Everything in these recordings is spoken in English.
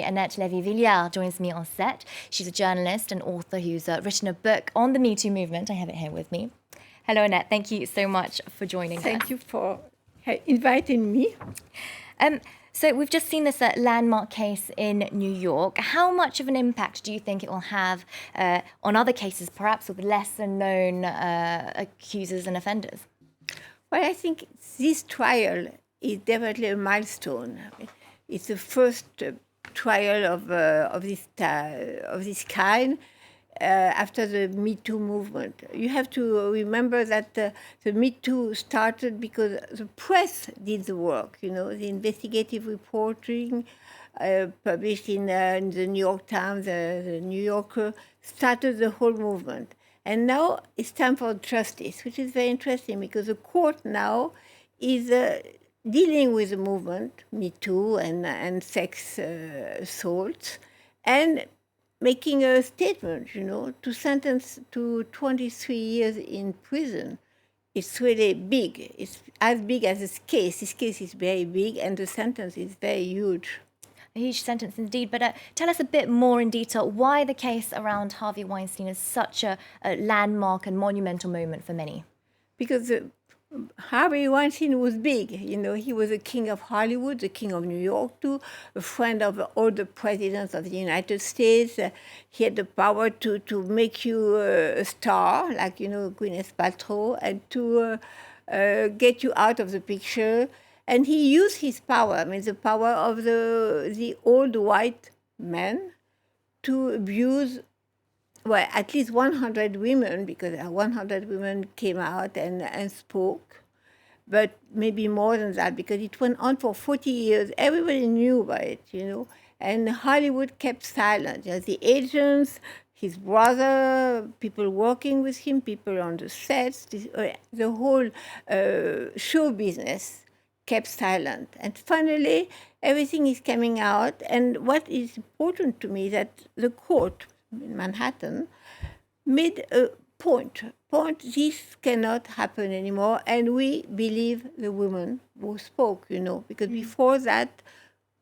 Annette LÉVY-WILLARD joins me on set. She's a journalist and author who's written a book on the metoo movement. I have it here with me. Hello, Annette. Thank you so much for joining us. Thank you for inviting me. So we've just seen this landmark case in New York. How much of an impact do you think it will have on other cases, perhaps with lesser known accusers and offenders? Well, I think this trial is definitely a milestone. It's the first trial of this kind after the Me Too movement. You have to remember that the Me Too started because the press did the work. You know, the investigative reporting published in the New York Times, the New Yorker, started the whole movement. And now it's time for justice, which is very interesting because the court now is dealing with the movement, Me Too and sex assaults, and making a statement, you know, to sentence to 23 years in prison. It's really big. It's as big as this case. This case is very big, and the sentence is very huge. A huge sentence indeed, but tell us a bit more in detail why the case around Harvey Weinstein is such a landmark and monumental moment for many. Because Harvey Weinstein was big. You know, he was the king of Hollywood, the king of New York too, a friend of all the presidents of the United States. He had the power to make you a star, like, you know, Gwyneth Paltrow, and to get you out of the picture. And he used his power, I mean, the power of the old white men to abuse, well, at least 100 women, because 100 women came out and spoke, but maybe more than that, because it went on for 40 years. Everybody knew about it, you know, and Hollywood kept silent. You know, the agents, his brother, people working with him, people on the sets, the whole show business kept silent. And finally, everything is coming out. And what is important to me that the court in Manhattan made a point, this cannot happen anymore. And we believe the women who spoke, you know, because before that,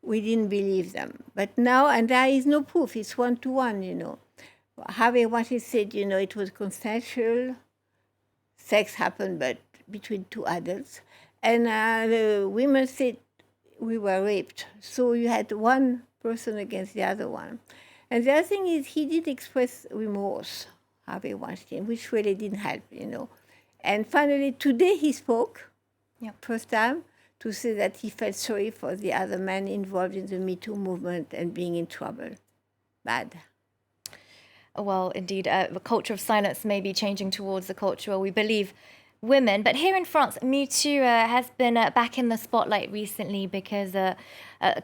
we didn't believe them. But now, and there is no proof, it's 1-to-1, you know. Harvey Weinstein said, you know, it was consensual, sex happened, but between two adults. And the women said we were raped. So you had one person against the other one. And the other thing is he did express remorse, Harvey Weinstein, which really didn't help, you know. And finally, today he spoke, first time, to say that he felt sorry for the other men involved in the Me Too movement and being in trouble. Bad. Well, indeed, the culture of silence may be changing towards a culture where we believe women. But here in France, Me Too has been back in the spotlight recently because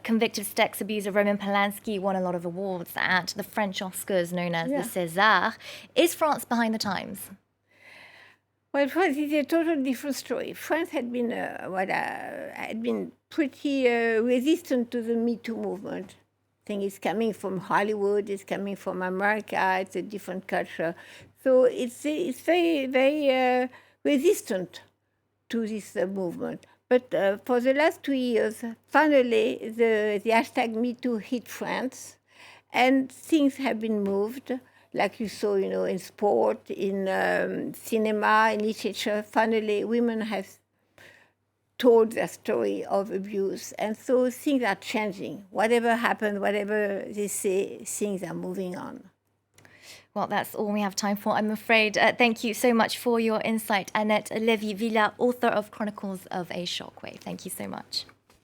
convicted sex abuser Roman Polanski won a lot of awards at the French Oscars, known as the César. Is France behind the times? Well, France is a totally different story. France had been pretty resistant to the Me Too movement. I think it's coming from Hollywood, it's coming from America, it's a different culture. So it's very, very resistant to this movement. But for the last 2 years, finally, the hashtag MeToo hit France, and things have been moved, like you saw, you know, in sport, in cinema, in literature. Finally, women have told their story of abuse, and so things are changing. Whatever happens, whatever they say, things are moving on. Well, that's all we have time for, I'm afraid. Thank you so much for your insight, Annette LÉVY-WILLARD, author of Chronicles of a Shockwave. Thank you so much.